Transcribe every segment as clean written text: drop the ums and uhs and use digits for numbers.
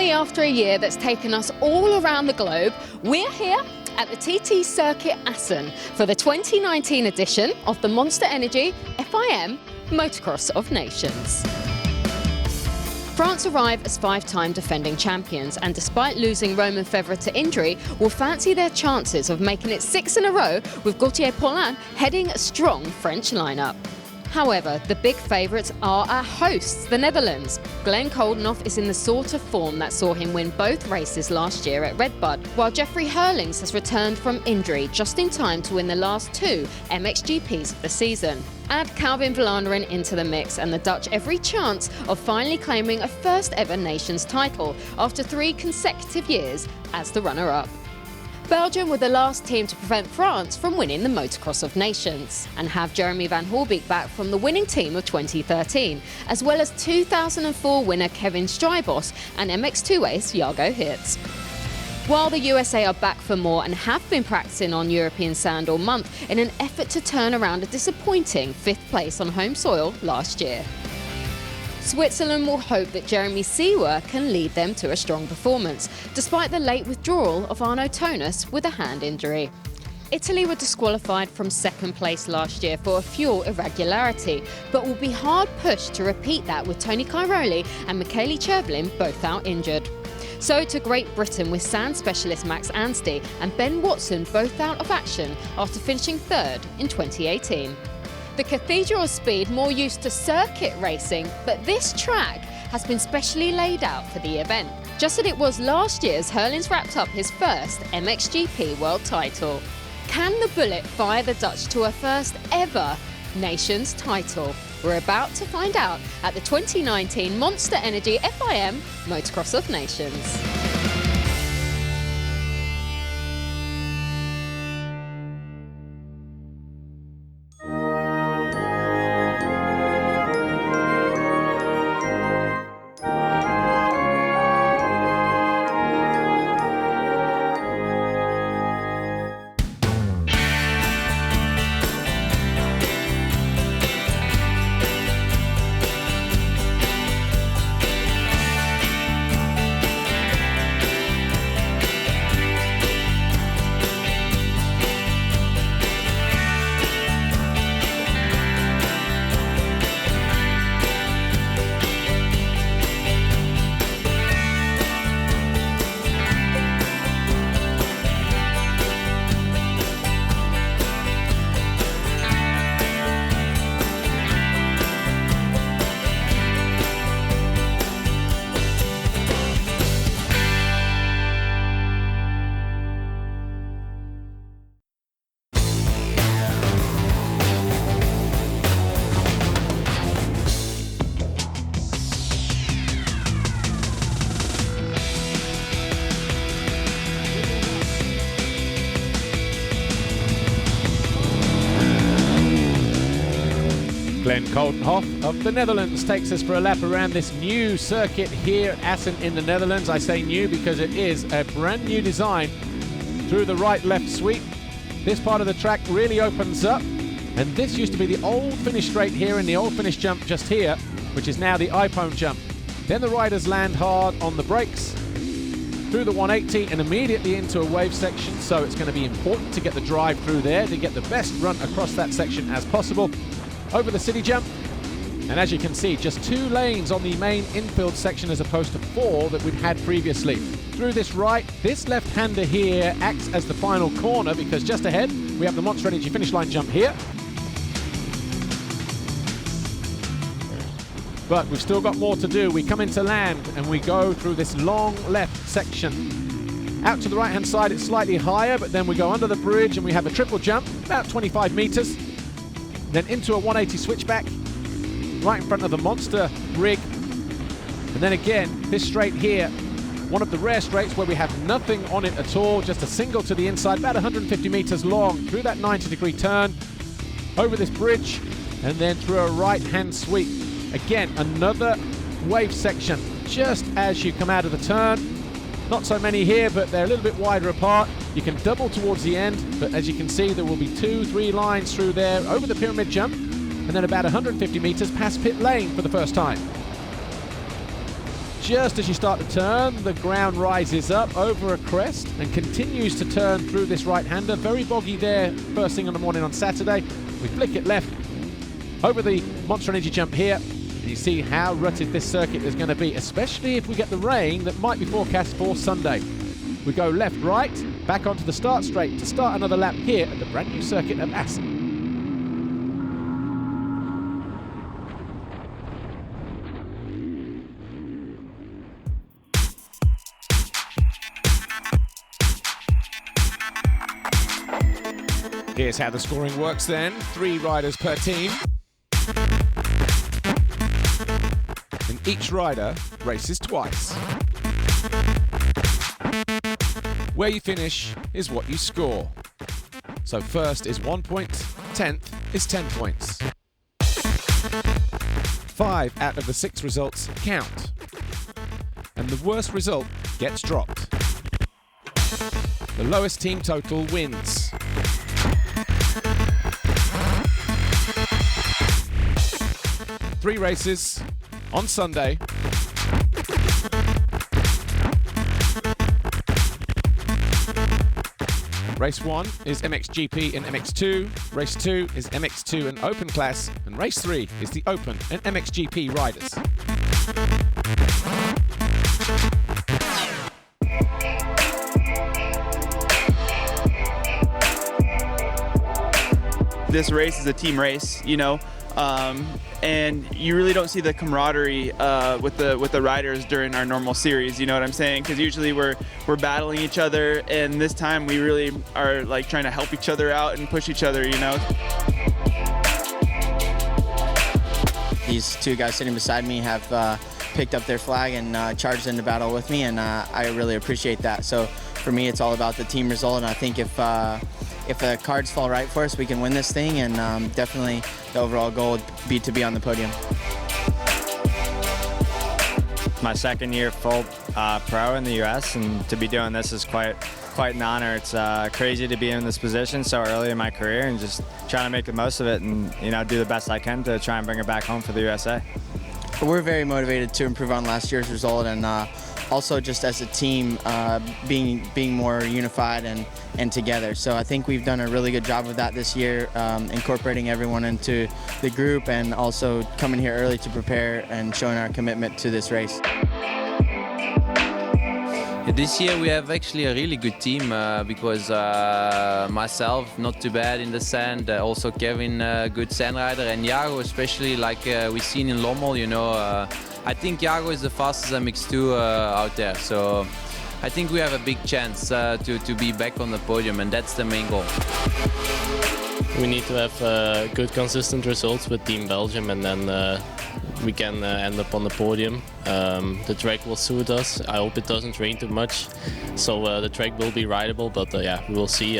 Finally, after a year that's taken us all around the globe, we're here at the TT Circuit Assen for the 2019 edition of the Monster Energy FIM Motocross of Nations. France arrive as five-time defending champions, and despite losing Romain Febvre to injury, will fancy their chances of making it 6 in a row, with Gauthier Paulin heading a strong French lineup. However, the big favourites are our hosts, the Netherlands. Glenn Coldenhoff is in the sort of form that saw him win both races last year at Redbud, while Jeffrey Herlings has returned from injury just in time to win the last two MXGPs of the season. Add Calvin Vlaanderen into the mix and the Dutch every chance of finally claiming a first ever Nations title after 3 consecutive years as the runner-up. Belgium were the last team to prevent France from winning the Motocross of Nations, and have Jeremy van Hoorbeek back from the winning team of 2013, as well as 2004 winner Kevin Strijbos and MX2 ace Jago Hitz. While the USA are back for more and have been practicing on European sand all month in an effort to turn around a disappointing 5th place on home soil last year. Switzerland will hope that Jeremy Seewer can lead them to a strong performance, despite the late withdrawal of Arno Tonus with a hand injury. Italy were disqualified from 2nd place last year for a fuel irregularity, but will be hard pushed to repeat that with Tony Cairoli and Michele Cherblin both out injured. So to Great Britain, with sand specialist Max Anstey and Ben Watson both out of action after finishing 3rd in 2018. The Cathedral of Speed more used to circuit racing, but this track has been specially laid out for the event, just as it was last year as Herlings wrapped up his first MXGP world title. Can the Bullet fire the Dutch to a first ever Nations title? We're about to find out at the 2019 Monster Energy FIM Motocross of Nations. Glenn Coldenhoff of the Netherlands takes us for a lap around this new circuit here at Assen in the Netherlands. I say new because it is a brand new design through the right-left sweep. This part of the track really opens up, and this used to be the old finish straight here and the old finish jump just here, which is now the iPhone jump. Then the riders land hard on the brakes through the 180 and immediately into a wave section, so it's going to be important to get the drive through there to get the best run across that section as possible. Over the city jump, and as you can see, just 2 lanes on the main infield section as opposed to 4 that we'd had previously. Through this right, this left-hander here acts as the final corner, because just ahead we have the Monster Energy finish line jump here. But we've still got more to do. We come into land and we go through this long left section. Out to the right-hand side, it's slightly higher, but then we go under the bridge and we have a triple jump, about 25 meters. Then into a 180 switchback, right in front of the Monster rig. And then again, this straight here, one of the rare straights where we have nothing on it at all, just a single to the inside, about 150 meters long, through that 90-degree turn, over this bridge, and then through a right-hand sweep. Again, another wave section, just as you come out of the turn. Not so many here, but they're a little bit wider apart. You can double towards the end, but as you can see, there will be 2-3 lines through there over the pyramid jump, and then about 150 meters past pit lane for the first time. just as you start to turn, the ground rises up over a crest and continues to turn through this right-hander. Very boggy there first thing in the morning on Saturday. We flick it left over the Monster Energy jump here. And you see how rutted this circuit is going to be, especially if we get the rain that might be forecast for Sunday. We go left, right, back onto the start straight to start another lap here at the brand new circuit of Assen. Here's how the scoring works then. 3 riders per team. And each rider races twice. Where you finish is what you score. So first is 1 point, 10th is 10 points. 5 out of the 6 results count. And the worst result gets dropped. The lowest team total wins. Three races on Sunday. Race 1 is MXGP and MX2. Race 2 is MX2 and Open class. And race 3 is the Open and MXGP riders. This race is a team race, you know, and you really don't see the camaraderie with the riders during our normal series. You know what I'm saying? Because usually we're battling each other, and this time we really are like trying to help each other out and push each other. You know. These 2 guys sitting beside me have picked up their flag and charged into battle with me, and I really appreciate that. So for me, it's all about the team result, and I think if the cards fall right for us, we can win this thing, and definitely the overall goal would be to be on the podium. My second year full pro in the US, and to be doing this is quite an honor. It's crazy to be in this position so early in my career, and just trying to make the most of it and, you know, do the best I can to try and bring it back home for the USA. We're very motivated to improve on last year's result, and also just as a team being more unified and together. So I think we've done a really good job of that this year, incorporating everyone into the group and also coming here early to prepare and showing our commitment to this race. This year we have actually a really good team because myself not too bad in the sand, also Kevin good sand rider, and Jago especially, like we've seen in Lommel, you know. I think Jago is the fastest MX2 out there, so I think we have a big chance to be back on the podium, and that's the main goal. We need to have good consistent results with Team Belgium, and then we can end up on the podium. The track will suit us. I hope it doesn't rain too much, so the track will be rideable, but yeah, we will see.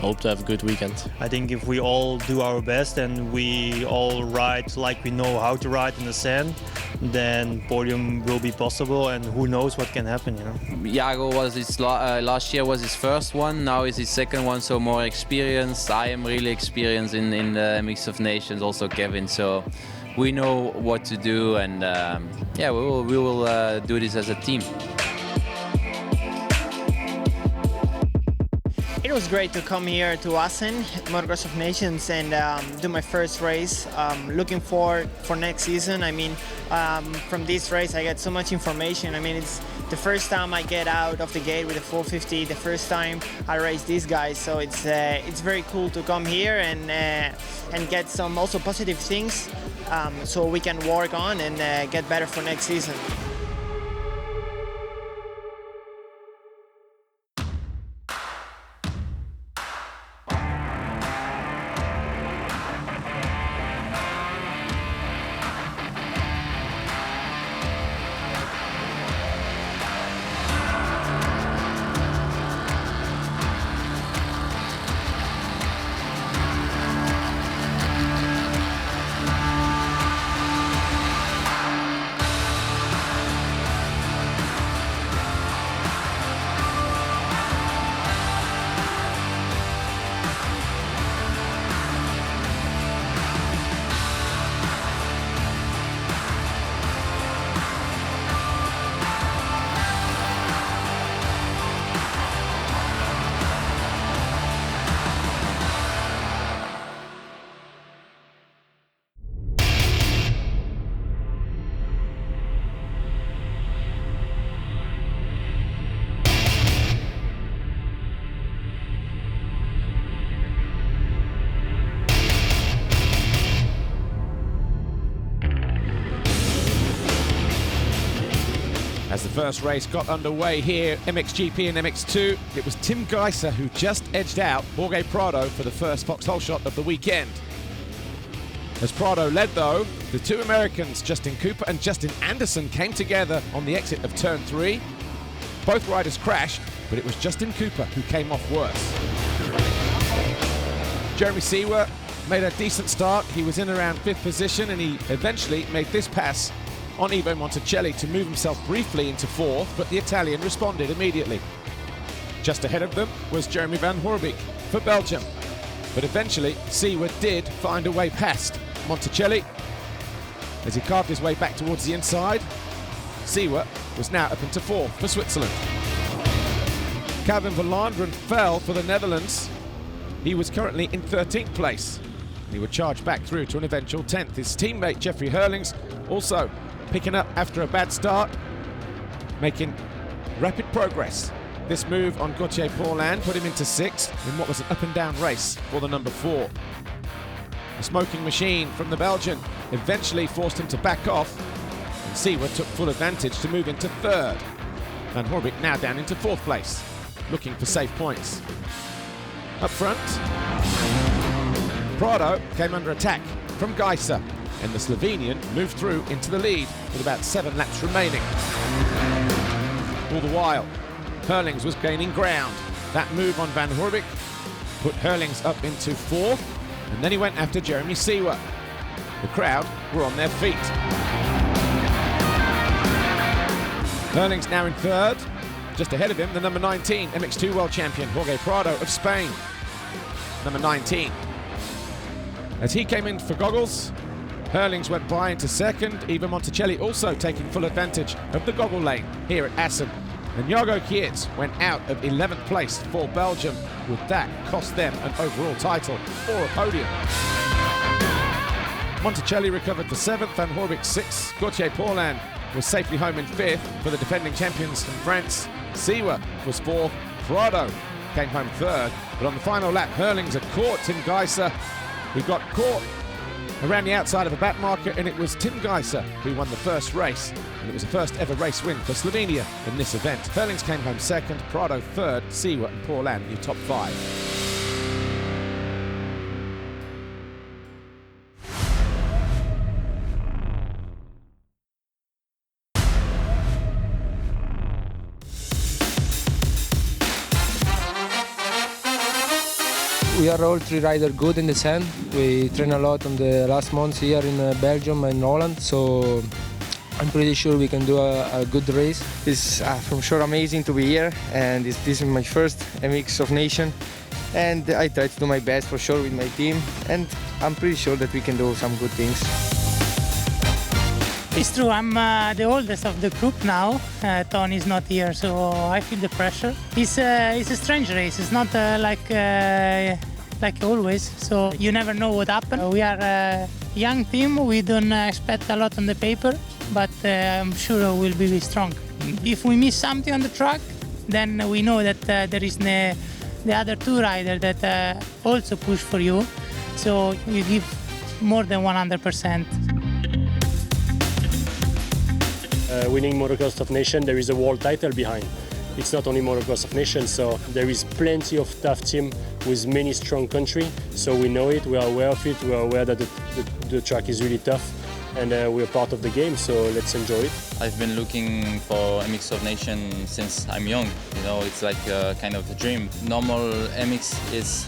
Hope to have a good weekend. I think if we all do our best and we all ride like we know how to ride in the sand, then podium will be possible, and who knows what can happen, you know. Jago was his last year was his first one, now is his second one, so more experience. I am really experienced in the Mix of Nations, also Kevin, so we know what to do, and yeah, we will do this as a team. It was great to come here to Assen, Motocross of Nations, and do my first race. Looking forward for next season. I mean, from this race I get so much information. I mean, it's the first time I get out of the gate with a 450, the first time I race these guys, so it's very cool to come here and get some also positive things so we can work on and get better for next season. As the first race got underway here, MXGP and MX2, it was Tim Geiser who just edged out Jorge Prado for the first foxhole shot of the weekend. As Prado led though, the two Americans, Justin Cooper and Justin Anderson, came together on the exit of turn 3. Both riders crashed, but it was Justin Cooper who came off worse. Jeremy Seewer made a decent start. He was in around 5th position and he eventually made this pass on Ivo Monticelli to move himself briefly into 4th, but the Italian responded immediately. Just ahead of them was Jeremy van Hoorbeek for Belgium, but eventually Seewer did find a way past Monticelli as he carved his way back towards the inside. Seewer was now up into 4th for Switzerland. Calvin van Landeren fell for the Netherlands. He was currently in 13th place. He would charge back through to an eventual 10th. His teammate Jeffrey Hurlings also picking up after a bad start, making rapid progress. This move on Gauthier Paulin put him into 6th in what was an up and down race for the number 4. The smoking machine from the Belgian eventually forced him to back off, and Seewer took full advantage to move into 3rd. Van Hoorbeek now down into 4th place, looking for safe points. Up front, Prado came under attack from Geiser, and the Slovenian moved through into the lead with about 7 laps remaining. All the while, Hurlings was gaining ground. That move on Van Hoorbeek put Hurlings up into 4th, and then he went after Jeremy Seewer. The crowd were on their feet. Hurlings now in 3rd. Just ahead of him, the number 19 MX2 world champion Jorge Prado of Spain. Number 19. As he came in for goggles, Hurlings went by into 2nd. Ivo Monticelli also taking full advantage of the goggle lane here at Assen. And Jago Kietz went out of 11th place for Belgium. Would that cost them an overall title or a podium? Monticelli recovered for 7th, Van Hoorbeek 6th. Gauthier Paulin was safely home in 5th for the defending champions from France. Seewer was 4th. Prado came home 3rd. But on the final lap, Hurlings had caught Tim Geiser, who got caught around the outside of a back marker, and it was Tim Geiser who won the first race, and it was the first ever race win for Slovenia in this event. Hurlings came home 2nd, Prado 3rd, Seewer and Paulin in the top 5. We are all 3 riders good in the sand. We train a lot on the last months here in Belgium and Holland, so I'm pretty sure we can do a good race. It's for sure amazing to be here, and this is my first MX of Nation, and I try to do my best for sure with my team, and I'm pretty sure that we can do some good things. It's true, I'm the oldest of the group now. Tony is not here, so I feel the pressure. It's a strange race. It's not like always, so you never know what happens. We are a young team. We don't expect a lot on the paper, but I'm sure we'll be strong. If we miss something on the track, then we know that there is the other 2 riders that also push for you, so you give more than 100%. Winning Motocross of Nations, there is a world title behind. It's not only Motocross of Nations, so there is plenty of tough team with many strong country. So we know it, we are aware of it, we are aware that the track is really tough, and we're part of the game, so let's enjoy it. I've been looking for MX of Nations since I'm young. You know, it's like a kind of a dream. Normal MX is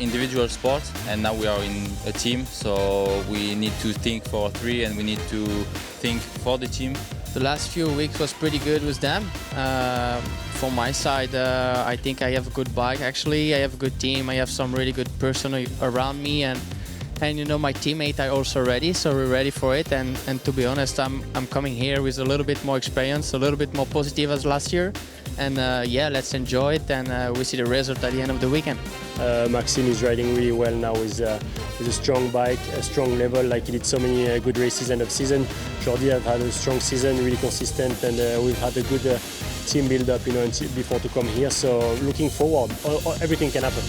individual sport, and now we are in a team, so we need to think for 3 and we need to think for the team. The last few weeks was pretty good with them. From my side, I think I have a good bike. Actually, I have a good team. I have some really good person around me, and you know, my teammate are also ready, so we're ready for it. And to be honest, I'm coming here with a little bit more experience, a little bit more positive as last year. And yeah, let's enjoy it, and we see the result at the end of the weekend. Maxime is riding really well now with a strong bike, a strong level, like he did so many good races end of season. Jordi have had a strong season, really consistent, and we've had a good team build-up, you know, before to come here. So looking forward, everything can happen.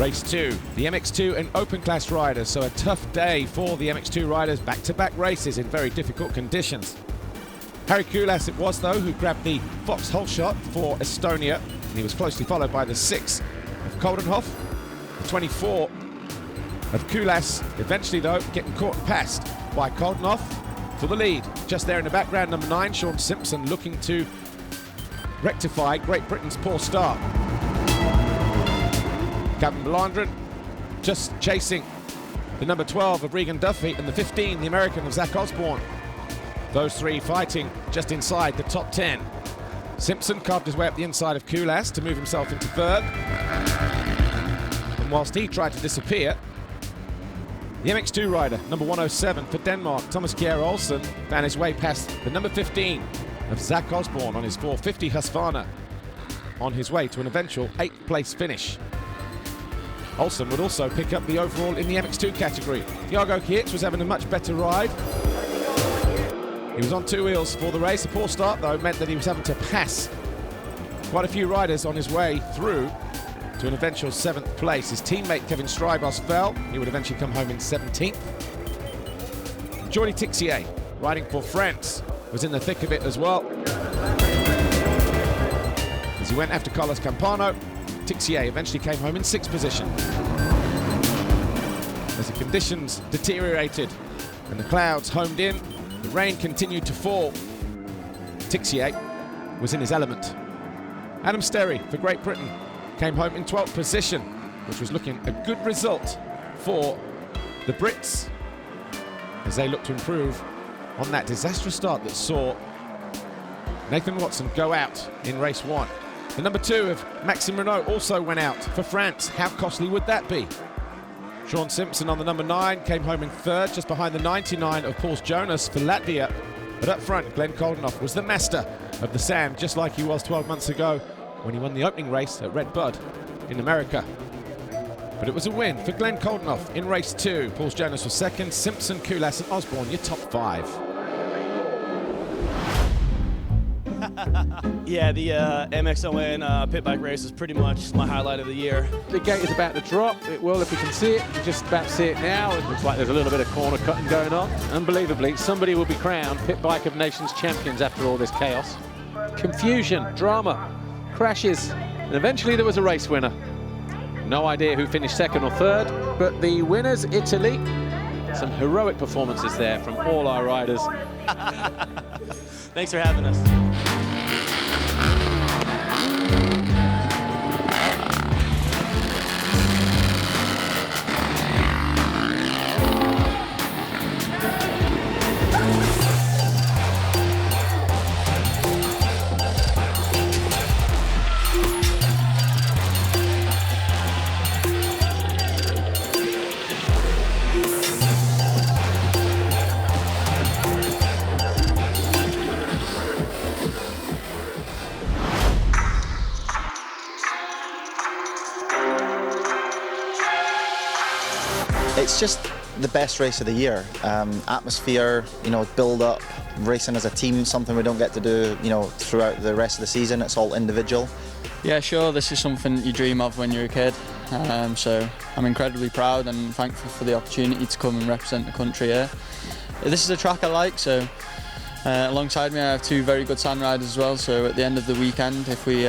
Race 2, the MX2 and Open class riders, so a tough day for the MX2 riders, back-to-back races in very difficult conditions. Harry Kulas it was, though, who grabbed the foxhole shot for Estonia, and he was closely followed by the 6 of Coldenhoff, the 24 of Kulas, eventually, though, getting caught and passed by Coldenhoff for the lead. Just there in the background, number 9, Sean Simpson, looking to rectify Great Britain's poor start. Captain Blandren just chasing the number 12 of Regan Duffy and the 15, the American of Zach Osborne. Those three fighting just inside the top 10. Simpson carved his way up the inside of Kulas to move himself into third. And whilst he tried to disappear, the MX2 rider, number 107 for Denmark, Thomas Kjær Olsen, found his way past the number 15 of Zach Osborne on his 450 Husqvarna, on his way to an eventual 8th place finish. Olsen would also pick up the overall in the MX2 category. Thiago Kietz was having a much better ride. He was on 2 wheels for the race. A poor start, though, meant that he was having to pass quite a few riders on his way through to an eventual 7th place. His teammate Kevin Strybos fell. He would eventually come home in 17th. Jordi Tixier, riding for France, was in the thick of it as well. As he went after Carlos Campano, Tixier eventually came home in 6th position. As the conditions deteriorated and the clouds homed in, the rain continued to fall. Tixier was in his element. Adam Sterry for Great Britain came home in 12th position, which was looking a good result for the Brits as they look to improve on that disastrous start that saw Nathan Watson go out in race 1. The number 2 of Maxime Renault also went out for France. How costly would that be? Sean Simpson on the number 9 came home in 3rd, just behind the 99 of Paul Jonas for Latvia. But up front, Glenn Coldenhoff was the master of the sand, just like he was 12 months ago when he won the opening race at Red Bud in America. But it was a win for Glenn Coldenhoff in race 2. Paul Jonas was 2nd, Simpson, Kulas and Osborne, your top 5. Yeah, the MXoN pit bike race is pretty much my highlight of the year. The gate is about to drop. It will if we can see it. You can just about see it now. It looks like there's a little bit of corner cutting going on. Unbelievably, somebody will be crowned Pit Bike of Nations champions after all this chaos. Confusion, drama, crashes, and eventually there was a race winner. No idea who finished 2nd or 3rd, but the winners, Italy. Some heroic performances there from all our riders. Thanks for having us. It's just the best race of the year. Atmosphere, build up, racing as a team, something we don't get to do, throughout the rest of the season. It's all individual. Yeah, sure, this is something you dream of when you're a kid. So I'm incredibly proud and thankful for the opportunity to come and represent the country here. This is a track I like, so alongside me I have 2 very good sand riders as well, so at the end of the weekend, if we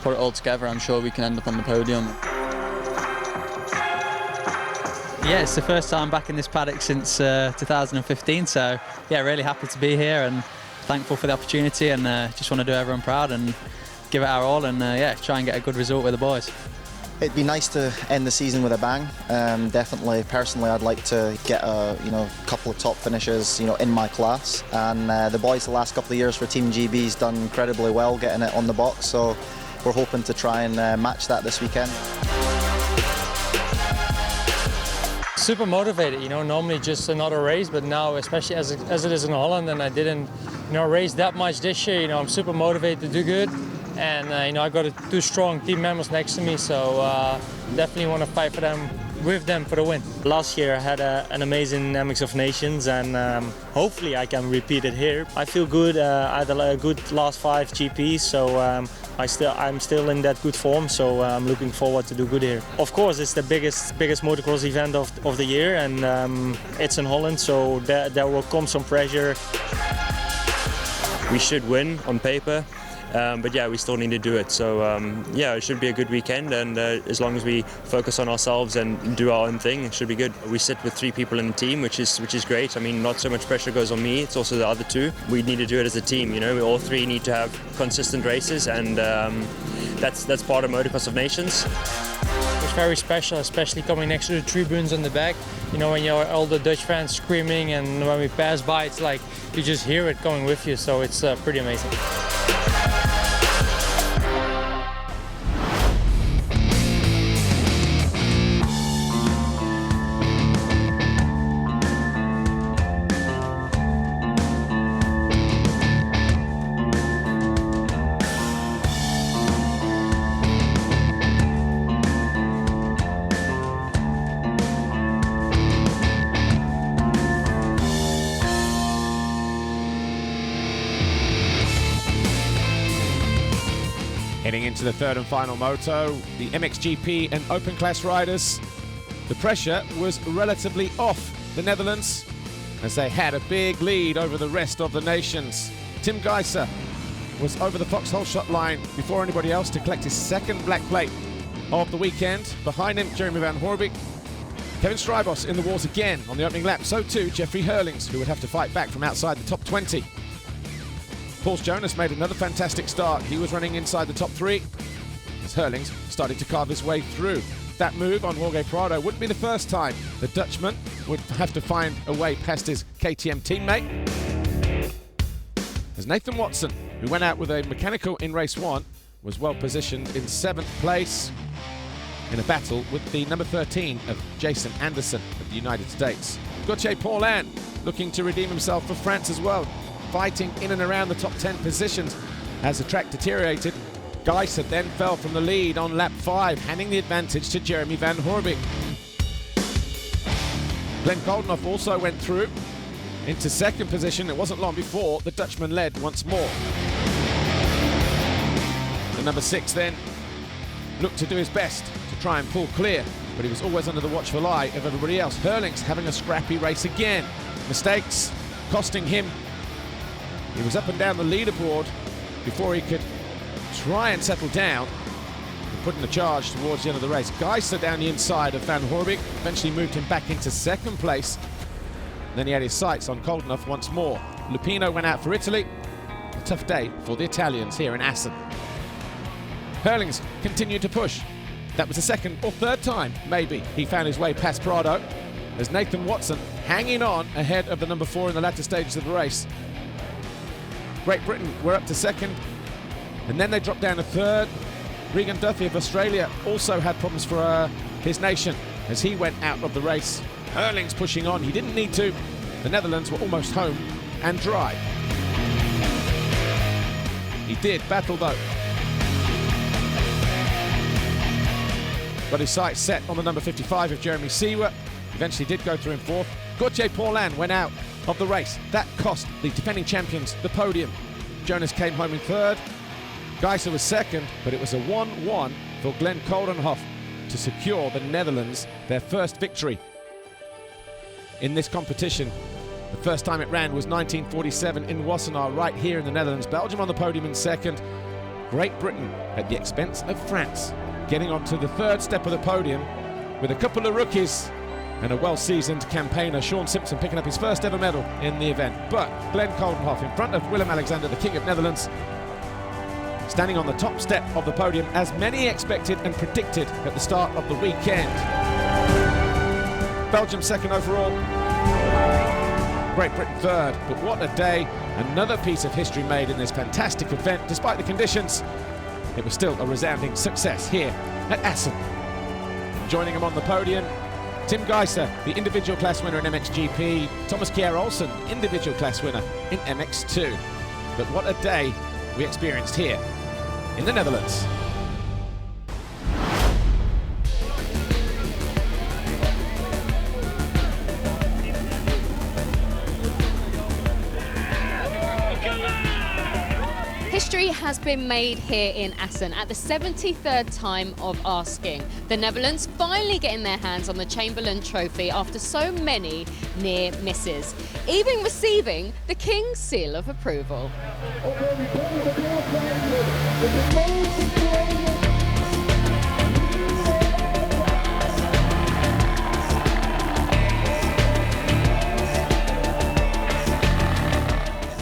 put it all together, I'm sure we can end up on the podium. Yeah, it's the first time back in this paddock since 2015, so yeah, really happy to be here and thankful for the opportunity, and just want to do everyone proud and give it our all, and yeah, try and get a good result with the boys. It'd be nice to end the season with a bang. Definitely, personally, I'd like to get a couple of top finishes, in my class. And the boys the last couple of years for Team GB's done incredibly well getting it on the box, so we're hoping to try and match that this weekend. Super motivated, normally just another race, but now, especially as it is in Holland, and I didn't, race that much this year, I'm super motivated to do good. And, I got 2 strong team members next to me, so definitely want to fight for them, with them for the win. Last year I had an amazing MX of Nations, and hopefully I can repeat it here. I feel good, I had a good last 5 GPs, so I'm still in that good form, so I'm looking forward to do good here. Of course, it's the biggest motocross event of the year, and it's in Holland, so there will come some pressure. We should win on paper, but yeah, we still need to do it. So yeah, it should be a good weekend, and as long as we focus on ourselves and do our own thing, it should be good. We sit with 3 people in the team, which is great. I mean, not so much pressure goes on me, it's also the other 2. We need to do it as a team, you know. We all 3 need to have consistent races, and that's part of Motocross of Nations. It's very special, especially coming next to the tribunes on the back. You know, when you hear all the Dutch fans screaming, and when we pass by, it's like you just hear it going with you, so it's pretty amazing. Heading into the third and final moto, the MXGP and Open class riders. The pressure was relatively off the Netherlands as they had a big lead over the rest of the nations. Tim Geiser was over the foxhole shot line before anybody else to collect his second black plate of the weekend. Behind him, Jeremy Van Horbeke. Kevin Strybos in the wars again on the opening lap. So too, Jeffrey Hurlings, who would have to fight back from outside the top 20. Paul Jonas made another fantastic start. He was running inside the top 3 as Hurlings started to carve his way through. That move on Jorge Prado wouldn't be the first time. The Dutchman would have to find a way past his KTM teammate. As Nathan Watson, who went out with a mechanical in race 1, was well positioned in 7th place in a battle with the number 13 of Jason Anderson of the United States. Gauthier Paulin looking to redeem himself for France as well, fighting in and around the top 10 positions as the track deteriorated. Geiser then fell from the lead on lap 5, handing the advantage to Jeremy Van Horbeke. Glenn Coldenhoff also went through into 2nd position. It wasn't long before the Dutchman led once more. The number 6 then looked to do his best to try and pull clear, but he was always under the watchful eye of everybody else. Hurlings having a scrappy race again. Mistakes costing him. He was up and down the leaderboard before he could try and settle down and put in a charge towards the end of the race. Geiser down the inside of Van Horbeke eventually moved him back into 2nd place. And then he had his sights on Coldenhoff once more. Lupino went out for Italy. A tough day for the Italians here in Assen. Hurlings continued to push. That was the 2nd or 3rd time, maybe, he found his way past Prado, as Nathan Watson hanging on ahead of the number 4 in the latter stages of the race. Great Britain were up to 2nd, and then they dropped down to 3rd. Regan Duffy of Australia also had problems for his nation as he went out of the race. Hurlings pushing on, he didn't need to. The Netherlands were almost home and dry. He did battle though. Got his sights set on the number 55 of Jeremy Seawer. Eventually did go through in 4th. Gauthier Paulin went out of the race. That cost the defending champions the podium. Jonas came home in 3rd. Geiser was 2nd, but it was a 1-1 for Glenn Coldenhoff to secure the Netherlands their first victory in this competition. The first time it ran was 1947 in Wassenaar, right here in the Netherlands. Belgium on the podium in 2nd. Great Britain at the expense of France, getting onto the 3rd step of the podium with a couple of rookies and a well-seasoned campaigner, Sean Simpson, picking up his first ever medal in the event. But Glenn Coldenhoff in front of Willem-Alexander, the King of Netherlands, standing on the top step of the podium, as many expected and predicted at the start of the weekend. Belgium 2nd overall, Great Britain 3rd, but what a day. Another piece of history made in this fantastic event. Despite the conditions, it was still a resounding success here at Assen. Joining him on the podium, Tim Geiser, the individual class winner in MXGP, Thomas Kjær Olsen, individual class winner in MX2. But what a day we experienced here in the Netherlands. History has been made here in Assen at the 73rd time of asking. The Netherlands finally getting their hands on the Chamberlain Trophy after so many near misses, even receiving the King's Seal of Approval.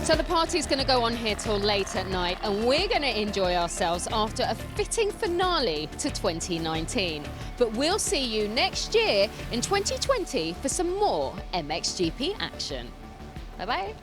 So the party's going to go on here till late at night, and we're going to enjoy ourselves after a fitting finale to 2019. But we'll see you next year in 2020 for some more MXGP action. Bye-bye.